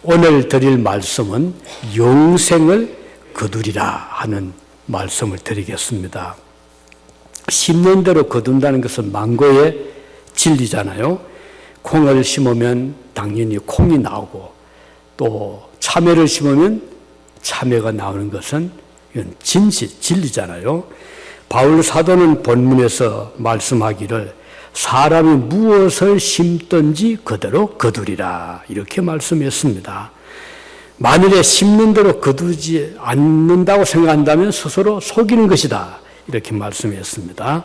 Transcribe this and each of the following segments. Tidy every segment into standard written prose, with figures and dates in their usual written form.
오늘 드릴 말씀은 영생을 거두리라 하는 말씀을 드리겠습니다. 심는 대로 거둔다는 것은 만고의 진리잖아요. 콩을 심으면 당연히 콩이 나오고 또 참외를 심으면 참외가 나오는 것은 이건 진리잖아요. 바울 사도는 본문에서 말씀하기를 사람이 무엇을 심든지 그대로 거두리라 이렇게 말씀했습니다. 만일에 심는 대로 거두지 않는다고 생각한다면 스스로 속이는 것이다 이렇게 말씀했습니다.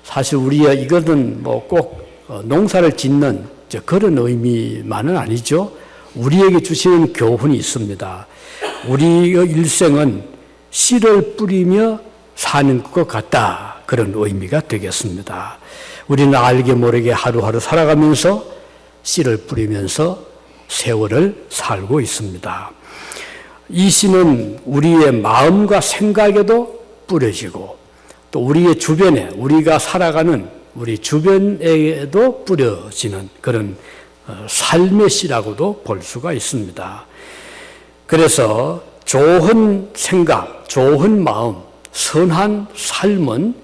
사실 우리가 이것은 꼭 농사를 짓는 그런 의미만은 아니죠. 우리에게 주시는 교훈이 있습니다. 우리의 일생은 씨를 뿌리며 사는 것 같다 그런 의미가 되겠습니다. 우리는 알게 모르게 하루하루 살아가면서 씨를 뿌리면서 세월을 살고 있습니다. 이 씨는 우리의 마음과 생각에도 뿌려지고 또 우리의 주변에 우리가 살아가는 우리 주변에도 뿌려지는 그런 삶의 씨라고도 볼 수가 있습니다. 그래서 좋은 생각, 좋은 마음, 선한 삶은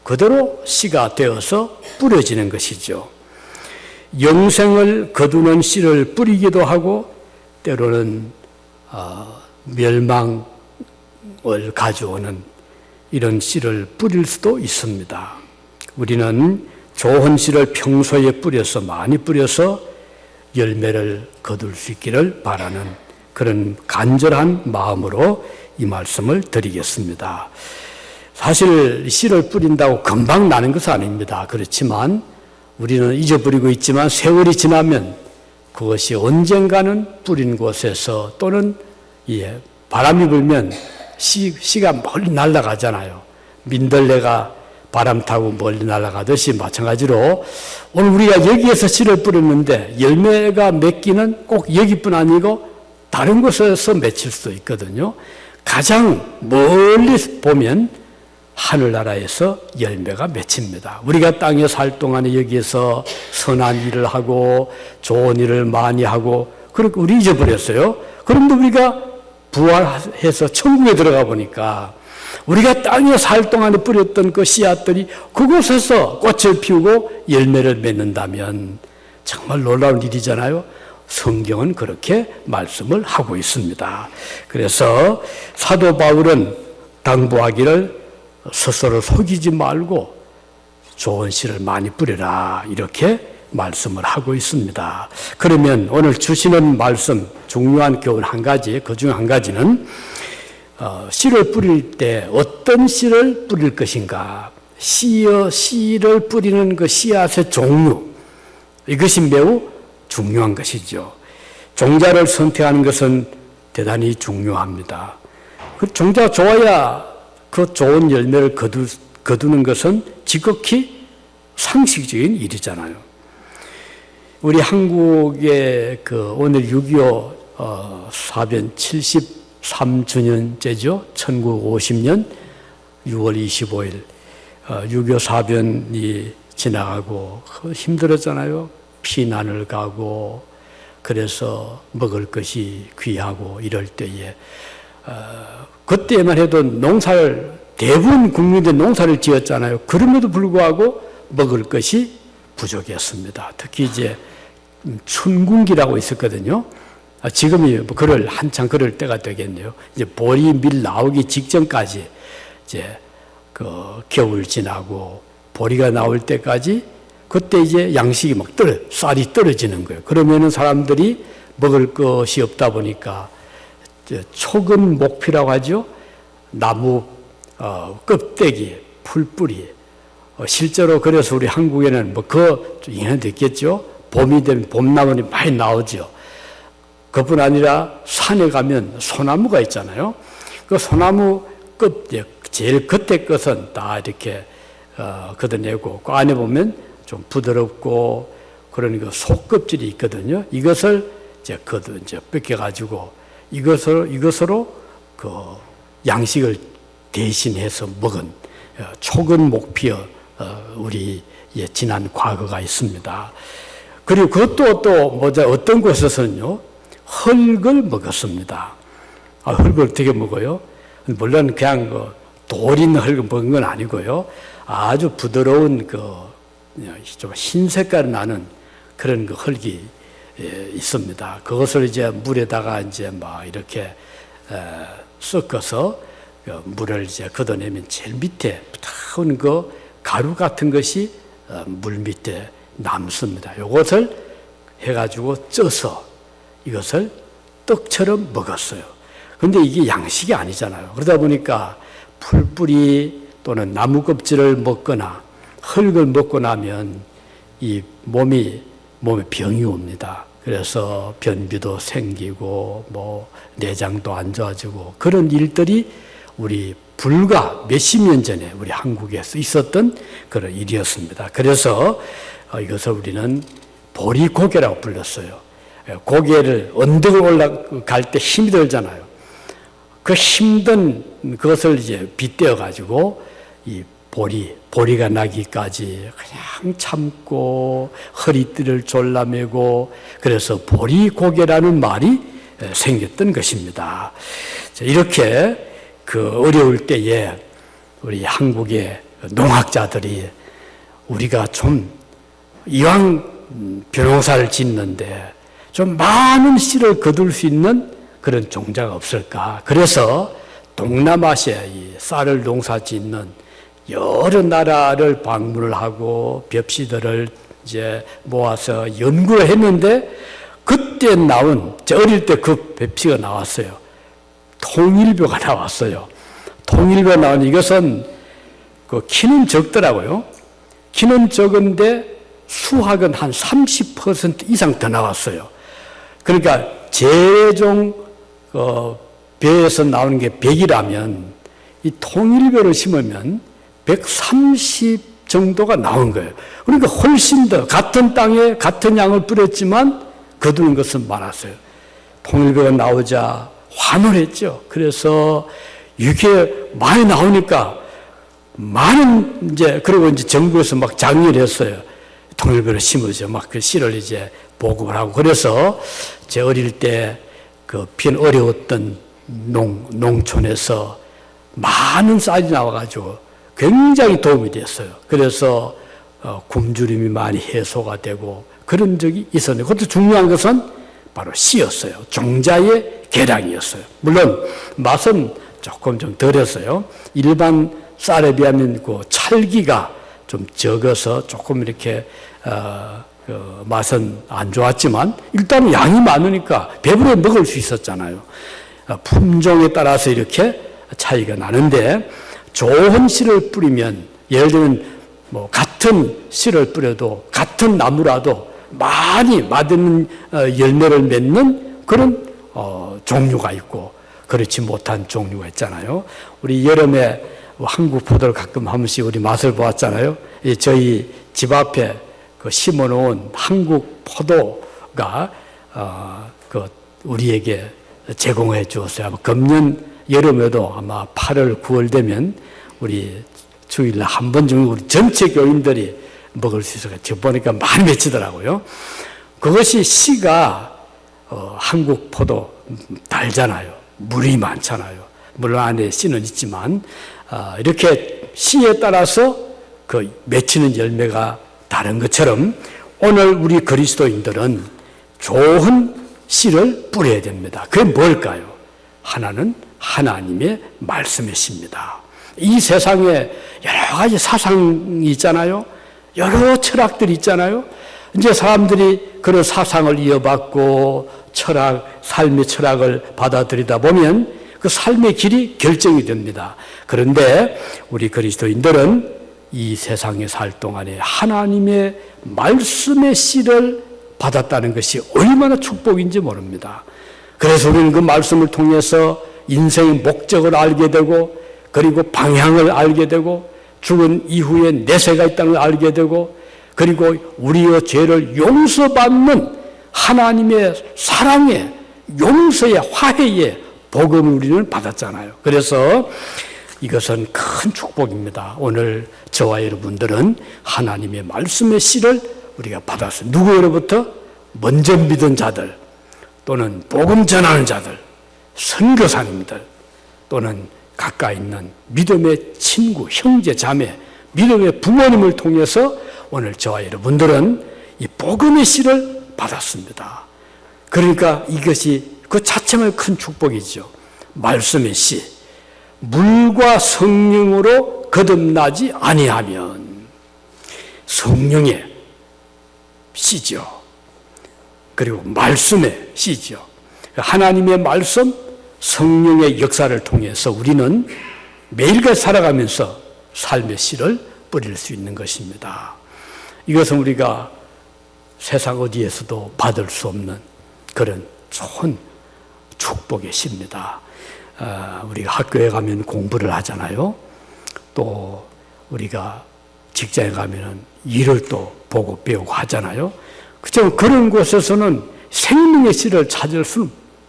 그대로 씨가 되어서 뿌려지는 것이죠. 영생을 거두는 씨를 뿌리기도 하고 때로는 멸망을 가져오는 이런 씨를 뿌릴 수도 있습니다. 우리는 좋은 씨를 평소에 뿌려서 많이 뿌려서 열매를 거둘 수 있기를 바라는 그런 간절한 마음으로 이 말씀을 드리겠습니다. 사실 씨를 뿌린다고 금방 나는 것은 아닙니다. 그렇지만 우리는 잊어버리고 있지만 세월이 지나면 그것이 언젠가는 뿌린 곳에서 또는 바람이 불면 씨가 멀리 날아가잖아요. 민들레가 바람 타고 멀리 날아가듯이 마찬가지로 오늘 우리가 여기에서 씨를 뿌렸는데 열매가 맺기는 꼭 여기뿐 아니고 다른 곳에서 맺힐 수도 있거든요. 가장 멀리 보면 하늘나라에서 열매가 맺힙니다. 우리가 땅에 살 동안에 여기에서 선한 일을 하고 좋은 일을 많이 하고 그렇게 우리 잊어버렸어요. 그런데 우리가 부활해서 천국에 들어가 보니까 우리가 땅에 살 동안에 뿌렸던 그 씨앗들이 그곳에서 꽃을 피우고 열매를 맺는다면 정말 놀라운 일이잖아요. 성경은 그렇게 말씀을 하고 있습니다. 그래서 사도 바울은 당부하기를 스스로 속이지 말고 좋은 씨를 많이 뿌려라 이렇게 말씀을 하고 있습니다. 그러면 오늘 주시는 말씀 중요한 교훈 한 가지, 그 중 한 가지는 씨를 뿌릴 때 어떤 씨를 뿌릴 것인가, 씨를 뿌리는 그 씨앗의 종류, 이것이 매우 중요한 것이죠. 종자를 선택하는 것은 대단히 중요합니다. 그 종자가 좋아야 그 좋은 열매를 거두는 것은 지극히 상식적인 일이잖아요. 우리 한국의 오늘 6.25 사변 73주년째죠. 1950년 6월 25일 6.25 사변이 지나가고 힘들었잖아요. 피난을 가고 그래서 먹을 것이 귀하고 이럴 때에 그때만 해도 대부분 국민들이 농사를 지었잖아요. 그럼에도 불구하고 먹을 것이 부족했습니다. 특히 이제 춘궁기라고 있었거든요. 지금이 한창 그럴 때가 되겠네요. 이제 보리 밀 나오기 직전까지 이제 겨울 지나고 보리가 나올 때까지 그때 이제 양식이 쌀이 떨어지는 거예요. 그러면은 사람들이 먹을 것이 없다 보니까 초근 목피라고 하죠. 나무 껍데기, 풀뿌리. 실제로 그래서 우리 한국에는 이해는 됐겠죠. 봄이 되면 봄나물이 많이 나오죠. 그뿐 아니라 산에 가면 소나무가 있잖아요. 그 소나무 제일 겉에 것은 다 이렇게 걷어내고 그 안에 보면 좀 부드럽고 그런 속껍질이 있거든요. 이것을 이제 벗겨가지고 이것으로 양식을 대신해서 먹은 초근 목피어 우리 지난 과거가 있습니다. 그리고 그것도 어떤 곳에서는요, 흙을 먹었습니다. 흙을 어떻게 먹어요? 물론 그냥 돌 있는 흙을 먹은 건 아니고요. 아주 부드러운 좀 흰 색깔 나는 그런 흙이 있습니다. 그것을 이제 물에다가 이제 막 이렇게 섞어서 물을 이제 걷어내면 제일 밑에 부드러운 가루 같은 것이 물 밑에 남습니다. 이것을 해가지고 쪄서 이것을 떡처럼 먹었어요. 그런데 이게 양식이 아니잖아요. 그러다 보니까 풀뿌리 또는 나무 껍질을 먹거나 흙을 먹고 나면 이 몸에 병이 옵니다. 그래서 변비도 생기고 내장도 안 좋아지고 그런 일들이 우리 불과 몇십 년 전에 우리 한국에서 있었던 그런 일이었습니다. 그래서 이것을 우리는 보리고개라고 불렀어요. 고개를 언덕을 올라갈 때 힘이 들잖아요. 그 힘든 그것을 이제 빗대어 가지고 이 보리가 나기까지 그냥 참고 허리띠를 졸라매고 그래서 보리고개라는 말이 생겼던 것입니다. 이렇게 어려울 때에 우리 한국의 농학자들이 우리가 좀 이왕 벼농사를 짓는데 좀 많은 씨를 거둘 수 있는 그런 종자가 없을까. 그래서 동남아시아에 이 쌀을 농사 짓는 여러 나라를 방문을 하고 벽시들을 이제 모아서 연구를 했는데 그때 나온, 어릴 때 그 벽시가 나왔어요. 통일교가 나왔어요. 통일교가 나온 이것은 키는 적더라고요. 키는 적은데 수확은 한 30% 이상 더 나왔어요. 그러니까 제종 벼에서 나오는 게 100이라면 이 통일교를 심으면 130 정도가 나온 거예요. 그러니까 훨씬 더 같은 땅에 같은 양을 뿌렸지만 거두는 것은 많았어요. 통일교가 나오자 환호했죠. 그래서 이게 많이 나오니까 많은 그리고 이제 정부에서 막 장려를 했어요. 통일교를 심으죠. 막 그 씨를 이제 보급을 하고. 그래서 제 어릴 때 편 어려웠던 농촌에서 많은 쌀이 나와가지고 굉장히 도움이 됐어요. 그래서 굶주림이 많이 해소가 되고 그런 적이 있었는데 그것도 중요한 것은 바로 씨였어요. 종자의 계량이었어요. 물론 맛은 조금 좀 덜했어요. 일반 쌀에 비하면 찰기가 좀 적어서 조금 이렇게 맛은 안 좋았지만 일단 양이 많으니까 배부르게 먹을 수 있었잖아요. 품종에 따라서 이렇게 차이가 나는데 좋은 씨를 뿌리면 예를 들면 같은 씨를 뿌려도 같은 나무라도 많이 맛있는 열매를 맺는 그런 종류가 있고 그렇지 못한 종류가 있잖아요. 우리 여름에 한국 포도를 가끔 한 번씩 우리 맛을 보았잖아요. 저희 집 앞에 심어놓은 한국 포도가 우리에게 제공해 주었어요. 금년 여름에도 아마 8월, 9월 되면 우리 주일날 한 번 정도 우리 전체 교인들이 먹을 수 있어요. 저 보니까 많이 맺히더라고요. 그것이 씨가 한국 포도 달잖아요. 물이 많잖아요. 물론 안에 씨는 있지만 이렇게 씨에 따라서 맺히는 열매가 다른 것처럼 오늘 우리 그리스도인들은 좋은 씨를 뿌려야 됩니다. 그게 뭘까요? 하나는 하나님의 말씀의 씨입니다. 이 세상에 여러 가지 사상이 있잖아요. 여러 철학들이 있잖아요. 이제 사람들이 그런 사상을 이어받고 삶의 철학을 받아들이다 보면 그 삶의 길이 결정이 됩니다. 그런데 우리 그리스도인들은 이 세상에 살 동안에 하나님의 말씀의 씨를 받았다는 것이 얼마나 축복인지 모릅니다. 그래서 우리는 그 말씀을 통해서 인생의 목적을 알게 되고 그리고 방향을 알게 되고 죽은 이후에 내세가 있다는 걸 알게 되고 그리고 우리의 죄를 용서받는 하나님의 사랑의 용서의 화해의 복음을 우리는 받았잖아요. 그래서 이것은 큰 축복입니다. 오늘 저와 여러분들은 하나님의 말씀의 씨를 우리가 받았어요. 누구로부터? 먼저 믿은 자들, 또는 복음 전하는 자들, 선교사님들, 또는 가까이 있는 믿음의 친구, 형제, 자매, 믿음의 부모님을 통해서 오늘 저와 여러분들은 이 복음의 씨를 받았습니다. 그러니까 이것이 그 자체만 큰 축복이죠. 말씀의 씨, 물과 성령으로 거듭나지 아니하면 성령의 씨죠. 그리고 말씀의 씨죠. 하나님의 말씀, 성령의 역사를 통해서 우리는 매일같이 살아가면서 삶의 씨를 뿌릴 수 있는 것입니다. 이것은 우리가 세상 어디에서도 받을 수 없는 그런 좋은 축복의 씨입니다. 우리가 학교에 가면 공부를 하잖아요. 또 우리가 직장에 가면 일을 또 보고 배우고 하잖아요. 그렇죠? 그런 곳에서는 생명의 씨를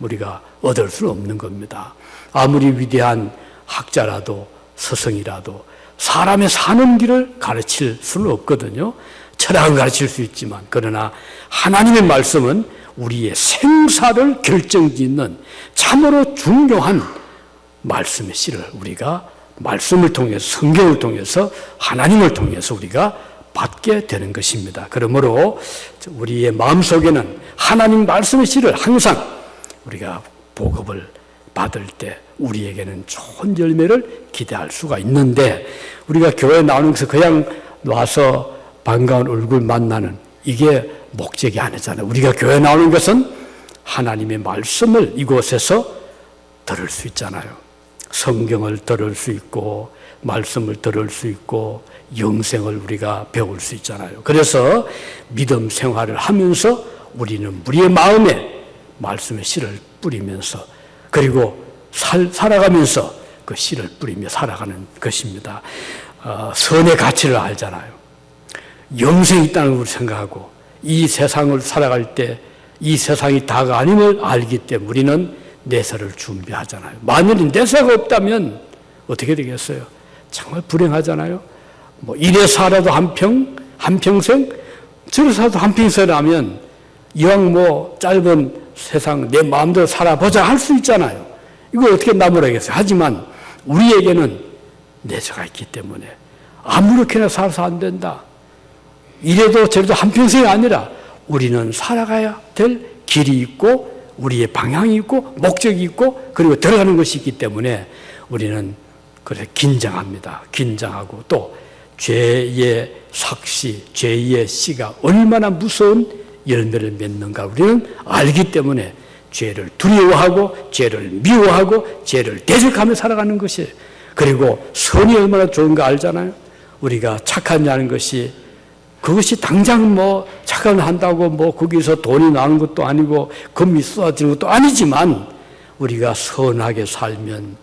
우리가 얻을 수 없는 겁니다. 아무리 위대한 학자라도 스승이라도 사람의 사는 길을 가르칠 수는 없거든요. 철학은 가르칠 수 있지만, 그러나 하나님의 말씀은 우리의 생사를 결정짓는 참으로 중요한 말씀의 씨를 우리가 말씀을 통해서, 성경을 통해서, 하나님을 통해서 우리가 받게 되는 것입니다. 그러므로 우리의 마음속에는 하나님 말씀의 씨를 항상 우리가 복음을 받을 때 우리에게는 좋은 열매를 기대할 수가 있는데, 우리가 교회에 나오는 것은 그냥 와서 반가운 얼굴 만나는 이게 목적이 아니잖아요. 우리가 교회에 나오는 것은 하나님의 말씀을 이곳에서 들을 수 있잖아요. 성경을 들을 수 있고 말씀을 들을 수 있고 영생을 우리가 배울 수 있잖아요. 그래서 믿음 생활을 하면서 우리는 우리의 마음에 말씀의 씨를 뿌리면서, 그리고 살아가면서 그 씨를 뿌리며 살아가는 것입니다. 선의 가치를 알잖아요. 영생이 있다는 걸 생각하고 이 세상을 살아갈 때 이 세상이 다가 아님을 알기 때문에 우리는 내세를 준비하잖아요. 만일 내세가 없다면 어떻게 되겠어요? 정말 불행하잖아요. 이래 살아도 한평생, 저래 살아도 한평생이라면 이왕 짧은 세상 내 마음대로 살아보자 할 수 있잖아요. 이거 어떻게 나무라겠어요? 하지만 우리에게는 내세가 있기 때문에 아무렇게나 살아서 안 된다. 이래도 저래도 한평생이 아니라 우리는 살아가야 될 길이 있고 우리의 방향이 있고 목적이 있고 그리고 들어가는 것이 있기 때문에 우리는 그래서 긴장합니다. 긴장하고 또 죄의 삭시, 죄의 씨가 얼마나 무서운 열매를 맺는가 우리는 알기 때문에 죄를 두려워하고 죄를 미워하고 죄를 대적하며 살아가는 것이, 그리고 선이 얼마나 좋은가 알잖아요. 우리가 착한 자는 것이 그것이 당장 착한 한다고 거기서 돈이 나는 것도 아니고 금이 쏟아지는 것도 아니지만, 우리가 선하게 살면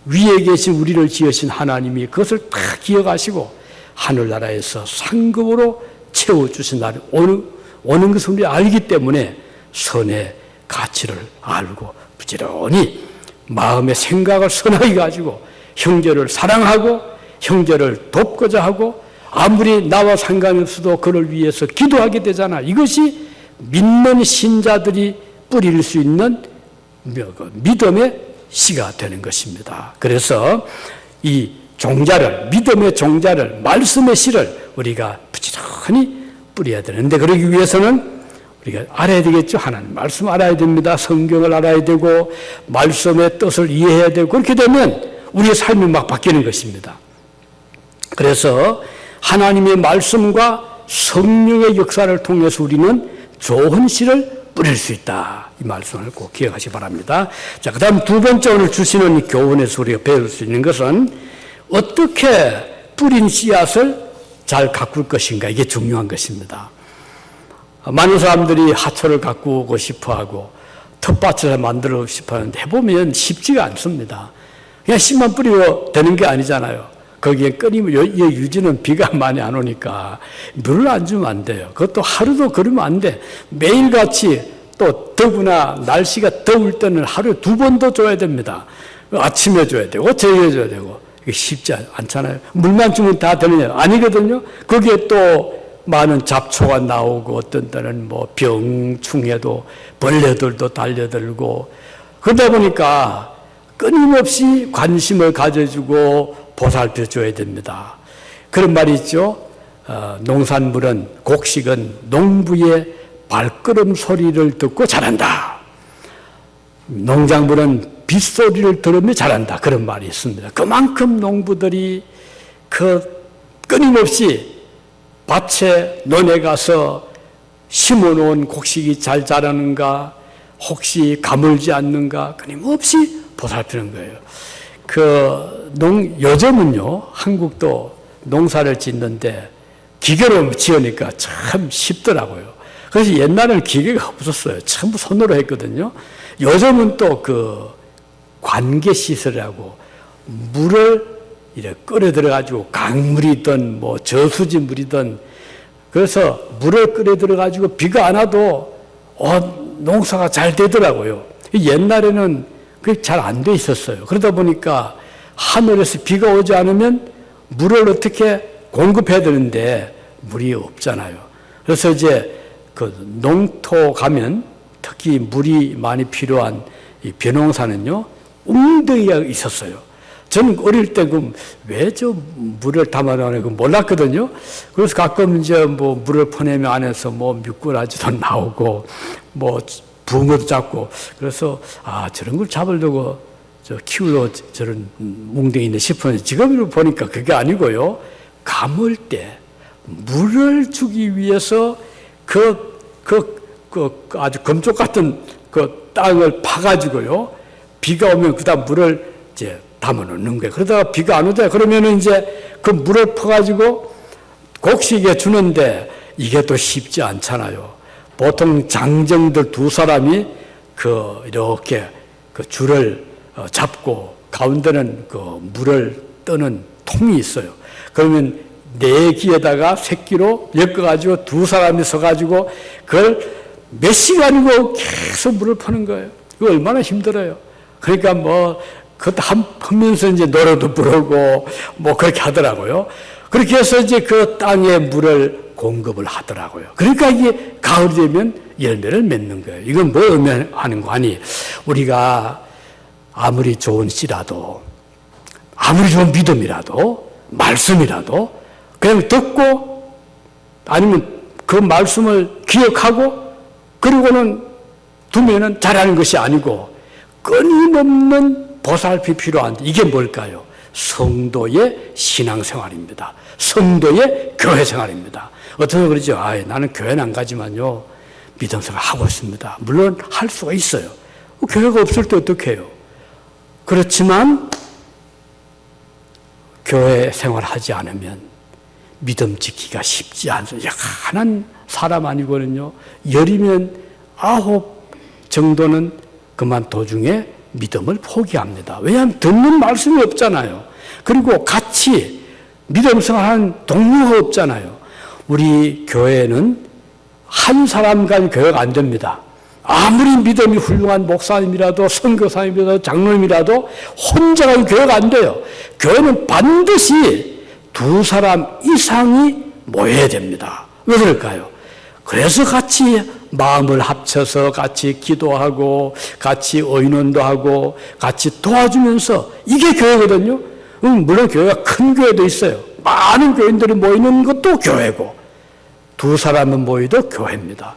위에 계신 우리를 지으신 하나님이 그것을 다 기억하시고 하늘나라에서 상급으로 채워주신 날이 오는 것을 우리 알기 때문에 선의 가치를 알고 부지런히 마음의 생각을 선하게 가지고 형제를 사랑하고 형제를 돕고자 하고 아무리 나와 상관이 없어도 그를 위해서 기도하게 되잖아. 이것이 믿는 신자들이 뿌릴 수 있는 믿음의 씨가 되는 것입니다. 그래서 이 종자를, 믿음의 종자를, 말씀의 씨를 우리가 부지런히 뿌려야 되는데, 그러기 위해서는 우리가 알아야 되겠죠. 하나님 말씀 알아야 됩니다. 성경을 알아야 되고 말씀의 뜻을 이해해야 되고, 그렇게 되면 우리의 삶이 막 바뀌는 것입니다. 그래서 하나님의 말씀과 성령의 역사를 통해서 우리는 좋은 씨를 뿌릴 수 있다. 이 말씀을 꼭 기억하시기 바랍니다. 자, 그 다음 두 번째 오늘 주시는 이 교훈에서 우리가 배울 수 있는 것은 어떻게 뿌린 씨앗을 잘 가꿀 것인가, 이게 중요한 것입니다. 많은 사람들이 하초를 가꾸고 싶어하고 텃밭을 만들고 싶어하는데 해보면 쉽지가 않습니다. 그냥 씨만 뿌리고 되는 게 아니잖아요. 거기에 끊임을 유지는 비가 많이 안 오니까 물을 안 주면 안 돼요. 그것도 하루도 그러면 안 돼. 매일같이 또 더구나 날씨가 더울 때는 하루에 2번도 줘야 됩니다. 아침에 줘야 되고 저녁에 줘야 되고, 이게 쉽지 않잖아요. 물만 주면 다 되느냐? 아니거든요. 거기에 또 많은 잡초가 나오고 어떤 때는 뭐 병충해도 벌레들도 달려들고 그러다 보니까 끊임없이 관심을 가져주고 보살펴줘야 됩니다. 그런 말이 있죠. 농산물은 곡식은 농부의 발걸음 소리를 듣고 자란다. 농작물은 빗소리를 들으며 자란다. 그런 말이 있습니다. 그만큼 농부들이 끊임없이 밭에 논에 가서 심어놓은 곡식이 잘 자라는가, 혹시 가물지 않는가, 끊임없이 보살피는 거예요. 요즘은요, 한국도 농사를 짓는데 기계로 지으니까 참 쉽더라고요. 그래서 옛날에는 기계가 없었어요. 전부 손으로 했거든요. 요즘은 또 관계시설이라고 물을 이렇게 끓여 들어가지고 강물이든 뭐 저수지 물이든 그래서 물을 끓여 들어가지고 비가 안 와도 농사가 잘 되더라고요. 옛날에는 그게 잘 안 돼 있었어요. 그러다 보니까 하늘에서 비가 오지 않으면 물을 어떻게 공급해야 되는데 물이 없잖아요. 그래서 이제 농토 가면 특히 물이 많이 필요한 이 벼농사는요, 웅덩이가 있었어요. 저는 어릴 때 왜 저 물을 담아놓는 거 몰랐거든요. 그래서 가끔 이제 뭐 물을 퍼내면 안에서 뭐 미꾸라지도 나오고 뭐 붕어도 잡고 그래서 저런 걸 잡으려고 키우러 저런 웅덩이 있네 싶었는데 지금 보니까 그게 아니고요. 가물 때 물을 주기 위해서 아주 금쪽 같은 땅을 파가지고요. 비가 오면 그다음 물을 이제 담아 놓는 거예요. 그러다가 비가 안 오자 그러면은 이제 그 물을 퍼가지고 곡식에 주는데 이게 또 쉽지 않잖아요. 보통 장정들 두 사람이 이렇게 줄을 잡고 가운데는 물을 떠는 통이 있어요. 그러면 네 기에다가 새끼로 엮어가지고 두 사람이 서가지고 그걸 몇 시간이고 계속 물을 퍼는 거예요. 이거 얼마나 힘들어요. 그러니까 하면서 이제 노래도 부르고 뭐 그렇게 하더라고요. 그렇게 해서 이제 그 땅에 물을 공급을 하더라고요. 그러니까 이게 가을이 되면 열매를 맺는 거예요. 이건 뭐 의미하는 거 아니? 우리가 아무리 좋은 씨라도, 아무리 좋은 믿음이라도, 말씀이라도 그냥 듣고 아니면 그 말씀을 기억하고 그리고는 두면은 잘하는 것이 아니고 끊임없는 보살피 필요한데 이게 뭘까요? 성도의 신앙생활입니다. 성도의 교회생활입니다. 어떻게 그러죠? 나는 교회는 안 가지만요 믿음생활 하고 있습니다. 물론 할 수가 있어요. 교회가 없을 때 어떻게 해요? 그렇지만 교회 생활하지 않으면 믿음 지키기가 쉽지 않습니다. 약한 사람 아니거든요. 10이면 9 정도는 그만 도중에 믿음을 포기합니다. 왜냐하면 듣는 말씀이 없잖아요. 그리고 같이 믿음 생활하는 동료가 없잖아요. 우리 교회는 한 사람 간 교회가 안 됩니다. 아무리 믿음이 훌륭한 목사님이라도 선교사님이라도 장로님이라도 혼자 간 교회가 안 돼요. 교회는 반드시 2 사람 이상이 모여야 됩니다. 왜 그럴까요? 그래서 같이 마음을 합쳐서 같이 기도하고 같이 의논도 하고 같이 도와주면서 이게 교회거든요. 물론 교회가 큰 교회도 있어요. 많은 교인들이 모이는 것도 교회고 2 사람은 모여도 교회입니다.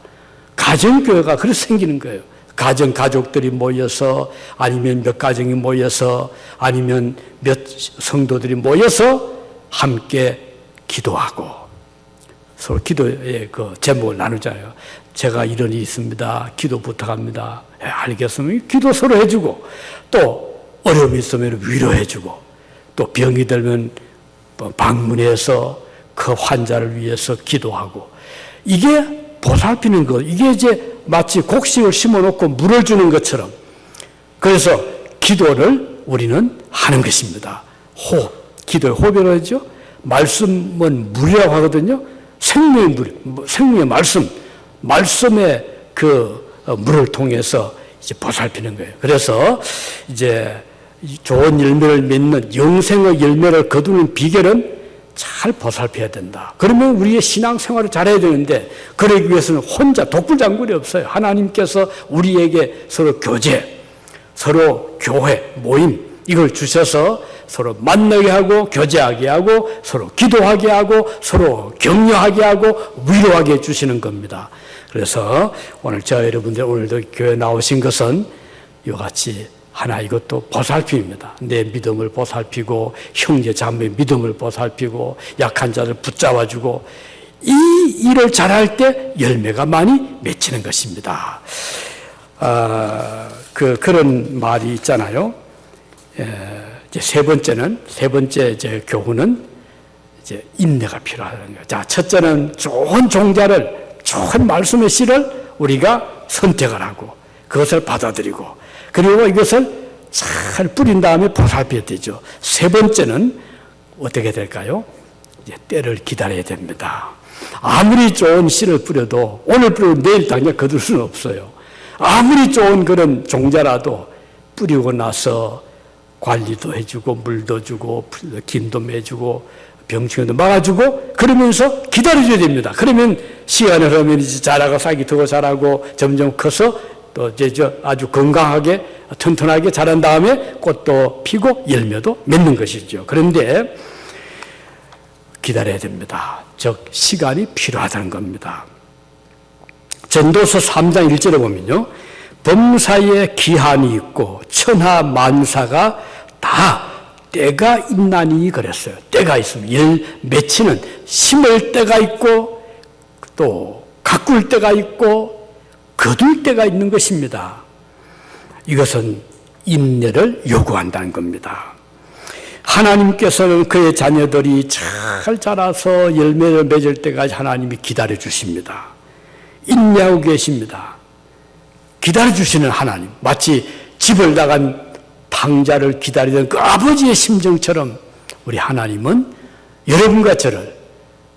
가정교회가 그래서 생기는 거예요. 가족들이 모여서 아니면 몇 가정이 모여서 아니면 몇 성도들이 모여서 함께 기도하고 서로 기도의 제목을 나누잖아요. 제가 이런 일이 있습니다. 기도 부탁합니다. 알겠으면 기도 서로 해주고 또 어려움이 있으면 위로해주고 또 병이 들면 방문해서 그 환자를 위해서 기도하고 이게 보살피는 것. 이게 이제 마치 곡식을 심어놓고 물을 주는 것처럼 그래서 기도를 우리는 하는 것입니다. 기도의 호흡이라고 하죠. 말씀은 물이라고 하거든요. 생명의 물, 생명의 말씀의 물을 통해서 이제 보살피는 거예요. 그래서 이제 좋은 열매를 맺는 영생의 열매를 거두는 비결은 잘 보살펴야 된다. 그러면 우리의 신앙생활을 잘해야 되는데 그러기 위해서는 혼자 독불장군이 없어요. 하나님께서 우리에게 서로 교제, 서로 교회, 모임 이걸 주셔서 서로 만나게 하고 교제하게 하고 서로 기도하게 하고 서로 격려하게 하고 위로하게 해주시는 겁니다. 그래서 오늘 저 여러분들 오늘도 교회 나오신 것은 이와 같이 하나 이것도 보살핌입니다. 내 믿음을 보살피고 형제 자매의 믿음을 보살피고 약한 자를 붙잡아주고 이 일을 잘할 때 열매가 많이 맺히는 것입니다. 그런 말이 있잖아요. 이제 세 번째 이제 교훈은 이제 인내가 필요하다는 거예요. 자, 첫째는 좋은 종자를, 좋은 말씀의 씨를 우리가 선택을 하고 그것을 받아들이고 그리고 이것을 잘 뿌린 다음에 보살펴야 되죠. 세 번째는 어떻게 될까요? 이제 때를 기다려야 됩니다. 아무리 좋은 씨를 뿌려도 오늘 뿌리고 내일 당장 거둘 수는 없어요. 아무리 좋은 그런 종자라도 뿌리고 나서 관리도 해주고 물도 주고 김도 매주고 병충해도 막아주고 그러면서 기다려줘야 됩니다. 그러면 시간이 흐르면 이제 자라고 싹이 더 자라고 점점 커서 또 이제 아주 건강하게 튼튼하게 자란 다음에 꽃도 피고 열매도 맺는 것이죠. 그런데 기다려야 됩니다. 즉 시간이 필요하다는 겁니다. 전도서 3장 1절에 보면요. 범사에 기한이 있고 천하 만사가 다 때가 있나니 그랬어요. 때가 있으면 열 맺히는 심을 때가 있고 또 가꿀 때가 있고 거둘 때가 있는 것입니다. 이것은 인내를 요구한다는 겁니다. 하나님께서는 그의 자녀들이 잘 자라서 열매를 맺을 때까지 하나님이 기다려 주십니다. 인내하고 계십니다. 기다려 주시는 하나님, 마치 집을 나간 탕자를 기다리던 그 아버지의 심정처럼 우리 하나님은 여러분과 저를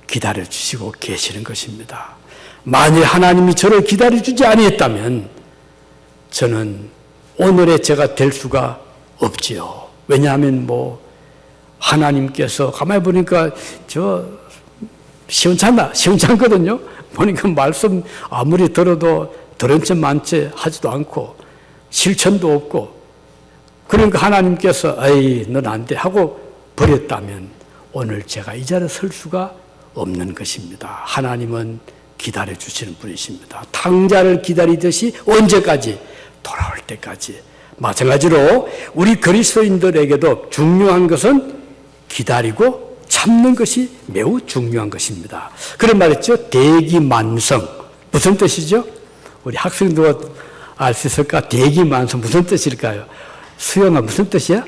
기다려 주시고 계시는 것입니다. 만일 하나님이 저를 기다려 주지 아니했다면 저는 오늘의 제가 될 수가 없지요. 왜냐하면 하나님께서 가만히 보니까 시원찮거든요. 보니까 말씀 아무리 들어도 들은 척 만체 하지도 않고 실천도 없고 그러니까 하나님께서 넌 안 돼 하고 버렸다면 오늘 제가 이 자리에 설 수가 없는 것입니다. 하나님은 기다려주시는 분이십니다. 탕자를 기다리듯이 언제까지? 돌아올 때까지. 마찬가지로 우리 그리스도인들에게도 중요한 것은 기다리고 참는 것이 매우 중요한 것입니다. 그런 말 있죠. 대기만성. 무슨 뜻이죠? 우리 학생도 알 수 있을까? 대기만성 무슨 뜻일까요? 수영아 무슨 뜻이야?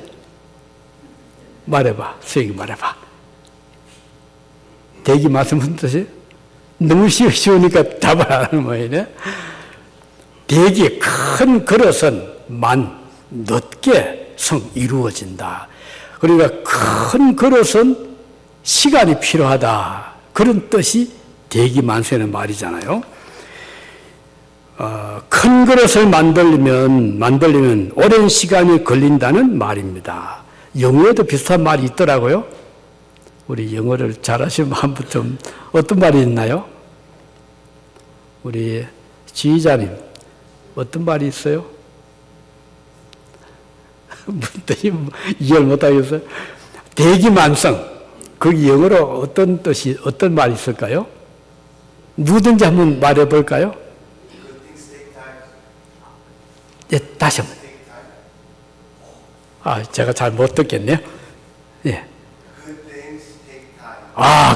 말해봐. 수영이 말해봐. 대기만성 무슨 뜻이에요? 너무 쉬우니까 답을 안 하는 모양이네. 대기 큰 그릇은 늦게 이루어진다. 그러니까 큰 그릇은 시간이 필요하다. 그런 뜻이 대기만성의 말이잖아요. 큰 그릇을 만들려면 오랜 시간이 걸린다는 말입니다. 영어에도 비슷한 말이 있더라고요. 우리 영어를 잘하시면 한번 좀 어떤 말이 있나요? 우리 지휘자님 어떤 말이 있어요? 무슨 뜻이 이해를 못하겠어요? 대기만성 그 영어로 어떤 뜻이 어떤 말이 있을까요? 누구든지 한번 말해 볼까요? 예, 다시 한번. 제가 잘 못 듣겠네요. 예.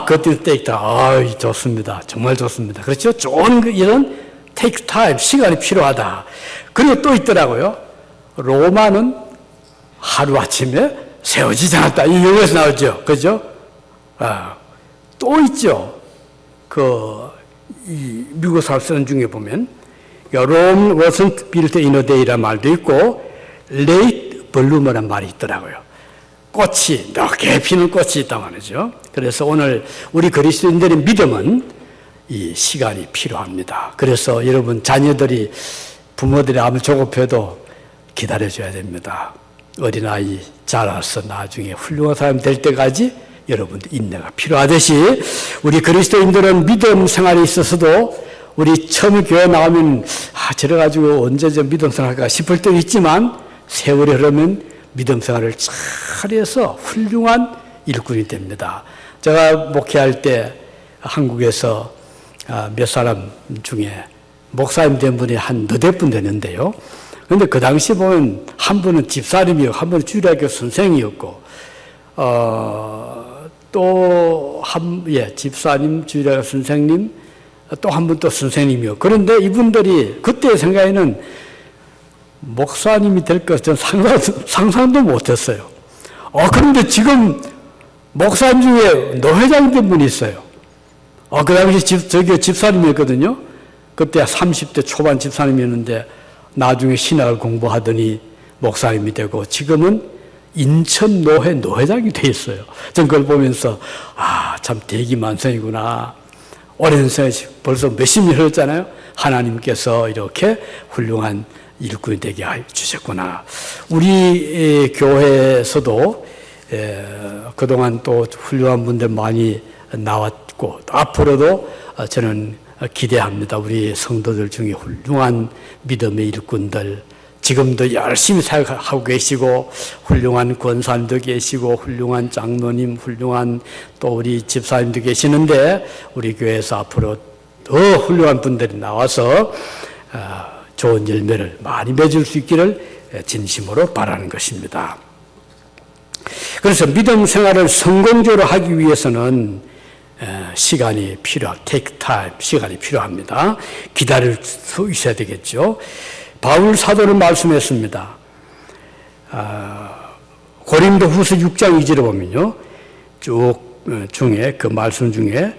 good things take time. 좋습니다. 정말 좋습니다. 그렇죠? 좋은 일은 take time, 시간이 필요하다. 그리고 또 있더라고요. 로마는 하루아침에 세워지지 않았다. 이 영어에서 나오죠. 그죠? 또 있죠. 이 미국 사람 중에 보면, Rome wasn't built in a day라는 말도 있고, late bloomer라는 말이 있더라고요. 꽃이, 늦게 피는 꽃이 있단 말이죠. 그래서 오늘 우리 그리스도인들의 믿음은 이 시간이 필요합니다. 그래서 여러분 자녀들이 부모들이 아무리 조급해도 기다려줘야 됩니다. 어린아이 자라서 나중에 훌륭한 사람이 될 때까지 여러분들 인내가 필요하듯이 우리 그리스도인들은 믿음 생활에 있어서도 우리 처음에 교회 나오면 저래가지고 언제 저 믿음 생활할까 싶을 때도 있지만 세월이 흐르면 믿음 생활을 잘해서 훌륭한 일꾼이 됩니다. 제가 목회할 때 한국에서 몇 사람 중에 목사님 된 분이 한 너댓 분 되는데요. 그런데 그 당시 보면 한 분은 집사님이었고 한 분은 주일학교 선생이었고 집사님, 주일학교 선생님, 또 한 분 또 선생님이요. 그런데 이분들이 그때 생각에는 목사님이 될 것은 상상도 못했어요. 그런데 지금 목사님 중에 노회장 된 분이 있어요. 그 당시 집사님이었거든요. 그때 30대 초반 집사님이었는데 나중에 신학을 공부하더니 목사님이 되고 지금은 인천 노회장이 돼 있어요. 전 그걸 보면서 참 대기만성이구나. 오랜 세월 벌써 몇십 년 흘렀잖아요. 하나님께서 이렇게 훌륭한 일꾼이 되게 해주셨구나. 우리 교회에서도 그동안 또 훌륭한 분들 많이 나왔고 앞으로도 저는 기대합니다. 우리 성도들 중에 훌륭한 믿음의 일꾼들 지금도 열심히 사역하고 계시고 훌륭한 권사님도 계시고 훌륭한 장로님, 훌륭한 또 우리 집사님도 계시는데 우리 교회에서 앞으로 더 훌륭한 분들이 나와서 좋은 열매를 많이 맺을 수 있기를 진심으로 바라는 것입니다. 그래서 믿음 생활을 성공적으로 하기 위해서는 시간이 take time, 시간이 필요합니다. 기다릴 수 있어야 되겠죠. 바울 사도는 말씀했습니다. 고린도 후서 6장 2절에 보면요. 쭉 중에 그 말씀 중에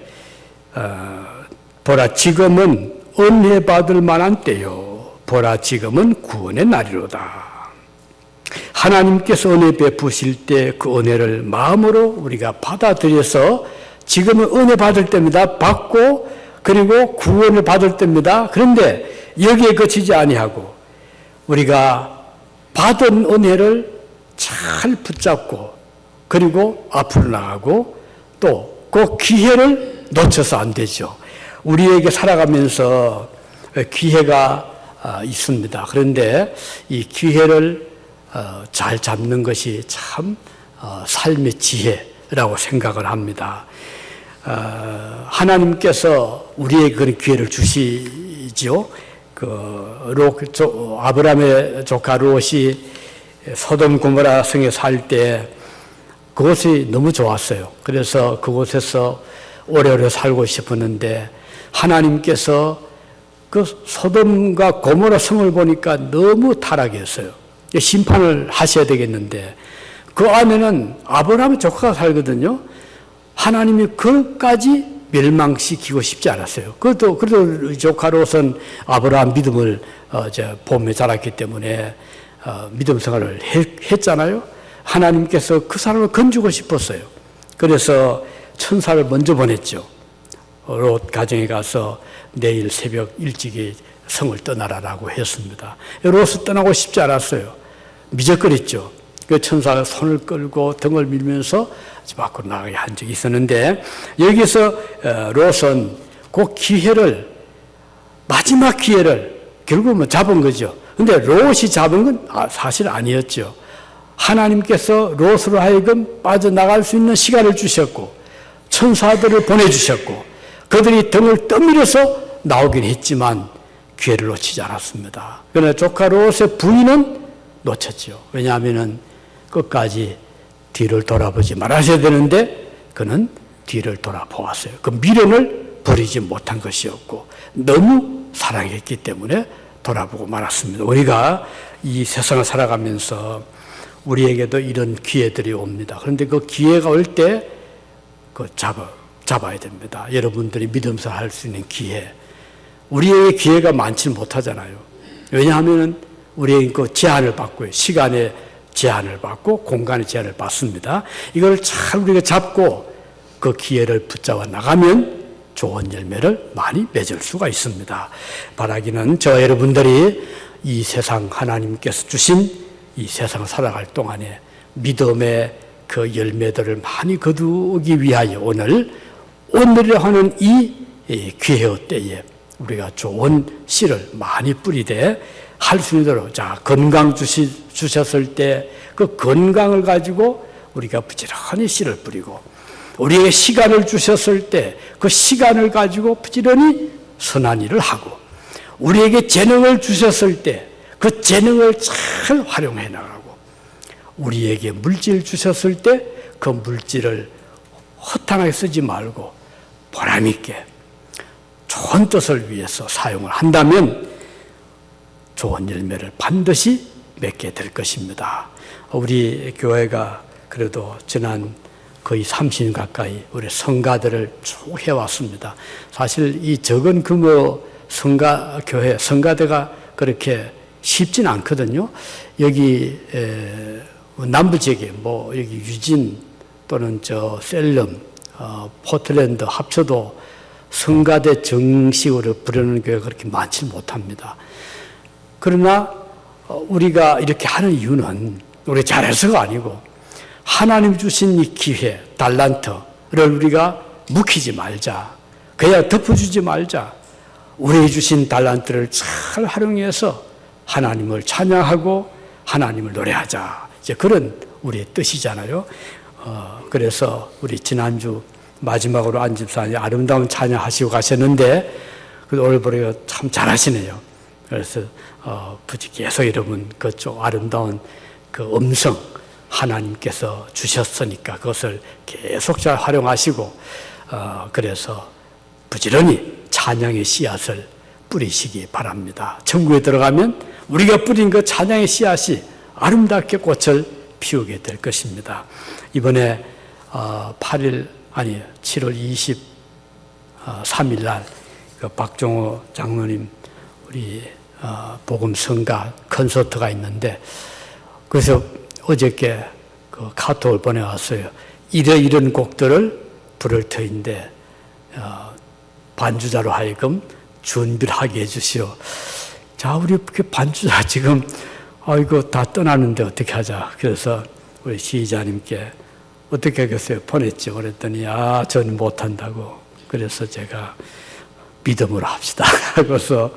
보라 지금은 은혜 받을 만한 때요. 보라 지금은 구원의 날이로다. 하나님께서 은혜 베푸실 때 그 은혜를 마음으로 우리가 받아들여서 지금은 은혜 받을 때입니다. 받고 그리고 구원을 받을 때입니다. 그런데 여기에 그치지 아니하고 우리가 받은 은혜를 잘 붙잡고 그리고 앞으로 나가고 또 그 기회를 놓쳐서 안 되죠. 우리에게 살아가면서 기회가 있습니다. 그런데 이 기회를 잘 잡는 것이 참 삶의 지혜라고 생각을 합니다. 하나님께서 우리에게 그런 기회를 주시죠. 아브라함의 조카 롯이 소돔 고모라 성에 살 때 그곳이 너무 좋았어요. 그래서 그곳에서 오래오래 살고 싶었는데 하나님께서 그 소돔과 고모라 성을 보니까 너무 타락했어요. 심판을 하셔야 되겠는데 그 안에는 아브라함의 조카가 살거든요. 하나님이 그까지 멸망시키고 싶지 않았어요. 그래도 조카 롯은 아브라함 믿음을 보며 자랐기 때문에 믿음 생활을 했잖아요. 하나님께서 그 사람을 건지고 싶었어요. 그래서 천사를 먼저 보냈죠. 롯 가정에 가서 내일 새벽 일찍이 성을 떠나라라고 했습니다. 롯은 떠나고 싶지 않았어요. 미적거렸죠. 그 천사가 손을 끌고 등을 밀면서 밖으로 나가게 한 적이 있었는데 여기서 롯은 그 기회를 마지막 기회를 결국은 잡은 거죠. 근데 롯이 잡은 건 사실 아니었죠. 하나님께서 롯으로 하여금 빠져나갈 수 있는 시간을 주셨고 천사들을 보내주셨고 그들이 등을 떠밀어서 나오긴 했지만 기회를 놓치지 않았습니다. 그러나 조카 롯의 부인은 놓쳤죠. 왜냐하면 끝까지 뒤를 돌아보지 말아야 되는데 그는 뒤를 돌아보았어요. 그 미련을 버리지 못한 것이었고 너무 사랑했기 때문에 돌아보고 말았습니다. 우리가 이 세상을 살아가면서 우리에게도 이런 기회들이 옵니다. 그런데 그 기회가 올 때 그 잡아야 됩니다. 여러분들이 믿으면서 할 수 있는 기회. 우리에게 기회가 많지는 못하잖아요. 왜냐하면 우리에게 그 제한을 받고요. 시간의 제한을 받고 공간의 제한을 받습니다. 이걸 잘 우리가 잡고 그 기회를 붙잡아 나가면 좋은 열매를 많이 맺을 수가 있습니다. 바라기는 저와 여러분들이 이 세상 하나님께서 주신 이 세상을 살아갈 동안에 믿음의 그 열매들을 많이 거두기 위하여 오늘이라 하는 이 기회의 때에 우리가 좋은 씨를 많이 뿌리되 할 수 있도록, 자, 건강 주셨을 때 그 건강을 가지고 우리가 부지런히 씨를 뿌리고, 우리에게 시간을 주셨을 때 그 시간을 가지고 부지런히 선한 일을 하고, 우리에게 재능을 주셨을 때 그 재능을 잘 활용해 나가고, 우리에게 물질 주셨을 때 그 물질을 허탄하게 쓰지 말고 보람 있게 좋은 뜻을 위해서 사용을 한다면 좋은 열매를 반드시 맺게 될 것입니다. 우리 교회가 그래도 지난 거의 30년 가까이 우리 성가들을 쭉 해왔습니다. 사실 이 적은 규모 성가교회, 성가대가 그렇게 쉽진 않거든요. 여기 남부 지역에 여기 유진 또는 셀럼, 포틀랜드 합쳐도 성가대 정식으로 부르는 교회가 그렇게 많지 못합니다. 그러나 우리가 이렇게 하는 이유는 우리 잘해서가 아니고 하나님 주신 이 기회, 달란트를 우리가 묵히지 말자. 그냥 덮어주지 말자. 우리 주신 달란트를 잘 활용해서 하나님을 찬양하고 하나님을 노래하자. 이제 그런 우리의 뜻이잖아요. 그래서 우리 지난주 마지막으로 안 집사님 아름다운 찬양하시고 가셨는데 오늘 보니까 참 잘하시네요. 그래서 부디 계속 여러분 그쪽 아름다운 그 음성 하나님께서 주셨으니까 그것을 계속 잘 활용하시고 그래서 부지런히 찬양의 씨앗을 뿌리시기 바랍니다. 천국에 들어가면 우리가 뿌린 그 찬양의 씨앗이 아름답게 꽃을 피우게 될 것입니다. 이번에 7월 23일 날 그 박종호 장로님 우리 복음 성가 콘서트가 있는데, 그래서 어저께 그 카톡을 보내왔어요. 이런 곡들을 부를 터인데 반주자로 하여금 준비를 하게 해주시오. 자, 우리 반주자 지금 이거 다 떠나는데 어떻게 하자. 그래서 우리 지휘자님께 어떻게 하겠어요? 보냈죠. 그랬더니 저는 못한다고. 그래서 제가 믿음으로 합시다. 그래서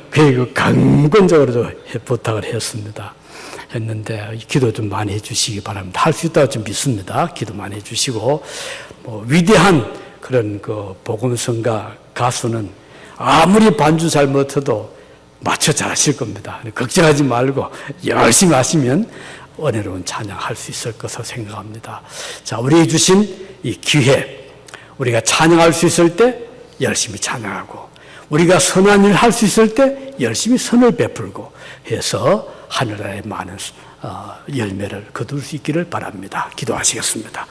그 강권적으로 부탁을 했습니다. 했는데 기도 좀 많이 해주시기 바랍니다. 할 수 있다고 좀 믿습니다. 기도 많이 해주시고 위대한 그런 그 복음성가 가수는 아무리 반주 잘 못해도 맞춰 잘하실 겁니다. 걱정하지 말고 열심히 하시면 은혜로운 찬양할 수 있을 것으로 생각합니다. 자, 우리에게 주신 이 기회, 우리가 찬양할 수 있을 때 열심히 찬양하고, 우리가 선한 일을 할 수 있을 때 열심히 선을 베풀고 해서 하늘나라의 많은 열매를 거둘 수 있기를 바랍니다. 기도하시겠습니다.